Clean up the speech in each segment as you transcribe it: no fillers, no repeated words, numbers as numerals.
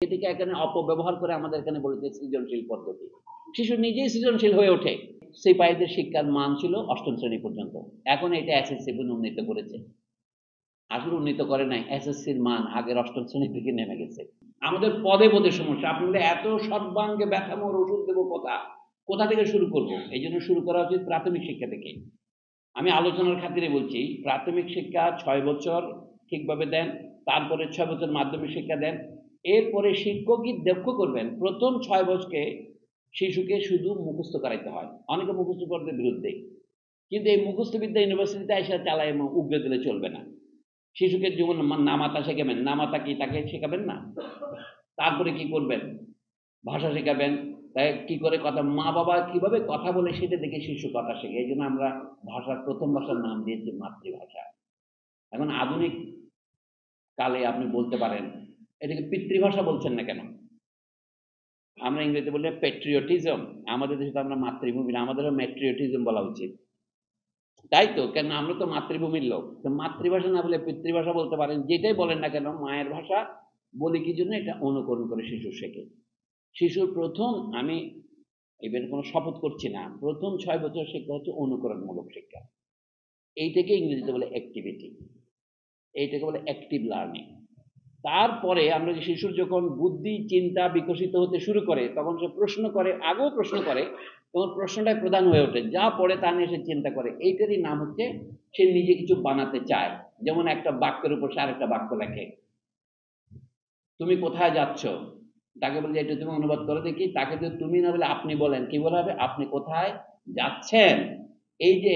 এটিকে এখানে অপব্যবহার করে আমাদের এখানে বলেছে সৃজনশীল পদ্ধতি। শিশু নিজেই সৃজনশীল হয়ে ওঠে। সিপাহীদের শিক্ষার মান ছিল অষ্টম শ্রেণী পর্যন্ত, এখন এটা এসএসসি পর্যন্ত উন্নীত করেছে। আসলে উন্নীত করে নাই, এসএসসির মান আগের অষ্টম শ্রেণী থেকে নেমে গেছে। আমাদের পদে পদে সমস্যা। আপনি বলে এত সর্বাঙ্গে ব্যথামর ওষুধ দেবো কোথা থেকে শুরু করব? এই জন্য শুরু করা উচিত প্রাথমিক শিক্ষা থেকে। আমি আলোচনার খাতিরে বলছি, প্রাথমিক শিক্ষা 6 বছর ঠিকভাবে দেন, তারপরে 6 বছর মাধ্যমিক শিক্ষা দেন, এরপরে শিক্ষকই দক্ষ করবেন। প্রথম 6 বছরকে শিশুকে শুধু মুখস্থ করাইতে হয়। অনেকে মুখস্থ করতে বিরুদ্ধে, কিন্তু এই মুখস্থবিদ্যা ইউনিভার্সিটিতে এসে চালায় এবং উগড়ে দিলে চলবে না। শিশুকে যেমন নামাতা শেখাবেন, নামাতা কি তাকে শেখাবেন না? তারপরে কি করবেন? ভাষা শেখাবেন, তাই কি করে কথা, মা বাবা কিভাবে কথা বলে সেটা দেখে শিশু কথা শেখে। এই জন্য আমরা ভাষার প্রথম ভাষার নাম দিয়েছি মাতৃভাষা। এখন আধুনিক কালে আপনি বলতে পারেন এটাকে পিতৃভাষা বলছেন না কেন? আমরা ইংরেজিতে বললে প্যাট্রিয়টিজম, আমাদের দেশে তো আমরা মাতৃভূমি না, আমাদেরও ম্যাট্রিয়টিজম বলা উচিত, তাই তো? কেন আমরা তো মাতৃভূমির লোক। তো মাতৃভাষা না বলে পিতৃভাষা বলতে পারেন, যেটাই বলেন না কেন মায়ের ভাষা বলি কি জন্য? এটা অনুকরণ করে শিশু শেখে। শিশুর প্রথম, আমি এবার কোনো শপথ করছি না, প্রথম 6 বছর শিক্ষা হচ্ছে অনুকরণমূলক শিক্ষা। এইটাকে ইংরেজিতে বলে অ্যাক্টিভিটি, এইটাকে বলে অ্যাক্টিভ লার্নিং। তারপরে আমরা যে শিশুর যখন বুদ্ধি চিন্তা বিকশিত হতে শুরু করে, তখন সে প্রশ্ন করে, আগেও প্রশ্ন করে, তখন প্রশ্নটাই প্রধান হয়ে ওঠে। যা পড়ে তা নিয়ে সে চিন্তা করে, এইটারই নাম হচ্ছে সে নিজে কিছু বানাতে চায়। যেমন একটা বাক্যের উপর সে আরেকটা বাক্য লেখে। তুমি কোথায় যাচ্ছ, তাকে বলে এটা তুমি অনুবাদ করে দেখি, তাকে তো তুমি না বলে আপনি বলেন, কি বলা হবে? আপনি কোথায় যাচ্ছেন। এই যে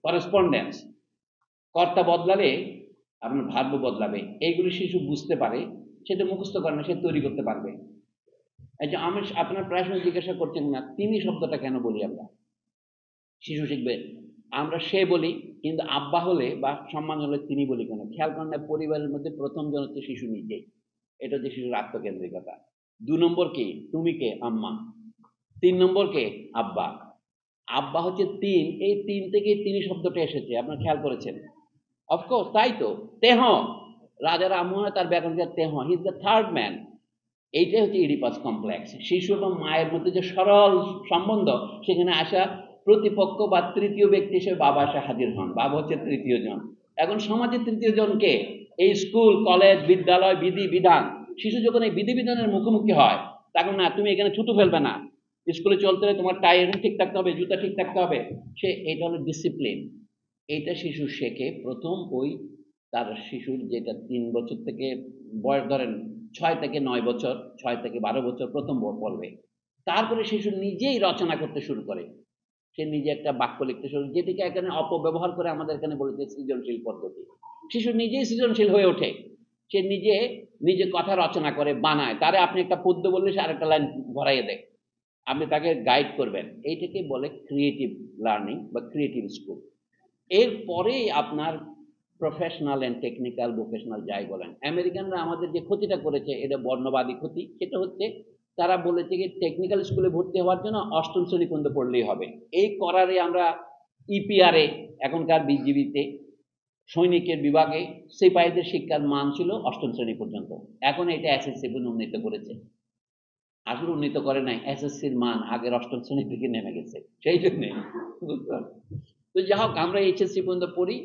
করেসপন্ডেন্স, কর্তা বদলালে আপনার ভার্ব বদলাবে, এইগুলি শিশু বুঝতে পারে, সেটা মুখস্থ করে না, সে তৈরি করতে পারবে। এই যে আমি আপনার প্রায় সময় জিজ্ঞাসা করছেন না তিনি শব্দটা কেন বলি আমরা, শিশু শিখবে। আমরা সে বলি, কিন্তু আব্বা হলে বা সম্মান হলে তিনি বলি কেন? খেয়াল করেন না, পরিবারের মধ্যে প্রথম জন হচ্ছে শিশু নিজেই। এটা হচ্ছে শিশুর আত্মকেন্দ্রিকতা। 2 নম্বর কি? তুমি কে? আম্মা। 3 নম্বর কে? আব্বা। আব্বা হচ্ছে 3, এই 3 থেকে তিনি শব্দটা এসেছে, আপনার খেয়াল করেছেন? অফকোর্স, তাই তো। তেহ, রাজার আম্মু হয় তার ব্যাকরণ তেহ, he is the third man. এইটাই হচ্ছে ইডিপাস কমপ্লেক্স। শিশু এবং মায়ের মধ্যে যে সরল সম্বন্ধ, সেখানে আসা প্রতিপক্ষ বা তৃতীয় ব্যক্তি হিসেবে বাবা আসে হাজির হন। বাবা হচ্ছে তৃতীয় জন। এখন সমাজের তৃতীয় জনকে এই স্কুল কলেজ বিদ্যালয় বিধি বিধান। শিশু যখন এই বিধি বিধানের মুখোমুখি হয়, তখন না তুমি এখানে থুতু ফেলবে না, স্কুলে চলতে হলে তোমার টাই এরকম ঠিক থাকতে হবে, জুতা ঠিক থাকতে হবে, সে এটা হলো ডিসিপ্লিন। এইটা শিশু শেখে প্রথম ওই তার শিশুর যেটা 3 বছর থেকে বয়স ধরেন 6 থেকে 9 বছর, 6 থেকে 12 বছর প্রথম পড়বে। তারপরে শিশু নিজেই রচনা করতে শুরু করে, সে নিজে একটা বাক্য লিখতে শুরু, যেটিকে এখানে অপব্যবহার করে আমাদের এখানে বলেছে সৃজনশীল পদ্ধতি। শিশু নিজেই সৃজনশীল হয়ে ওঠে। সে নিজে নিজে কথা রচনা করে বানায়, তারে আপনি একটা পদ্য বললে সে আরেকটা লাইন ভরাইয়ে দেয়, আপনি তাকে গাইড করবেন। এইটাকে বলে ক্রিয়েটিভ লার্নিং বা ক্রিয়েটিভ স্কুল। এরপরেই আপনার প্রফেশনাল অ্যান্ড টেকনিক্যাল ভোকেশনাল যাই বলেন। আমেরিকানরা আমাদের যে ক্ষতিটা করেছে, এটা বর্ণবাদী ক্ষতি। সেটা হচ্ছে তারা বলেছে যে টেকনিক্যাল স্কুলে ভর্তি হওয়ার জন্য অষ্টম শ্রেণী পর্যন্ত পড়লেই হবে। এই করারে আমরা ইপিআরে, এখনকার বিজিবিতে সৈনিকের বিভাগে সিপাহীদের শিক্ষার মান ছিল অষ্টম শ্রেণী পর্যন্ত, এখন এটা এসএসসি পর্যন্ত উন্নীত করেছে। আসলে উন্নীত করে নাই, এসএসসির মান আগের অষ্টম শ্রেণী থেকে নেমে গেছে, সেই জন্যে। তো যাই হোক, আমরা এইচএসসি পর্যন্ত পড়ি।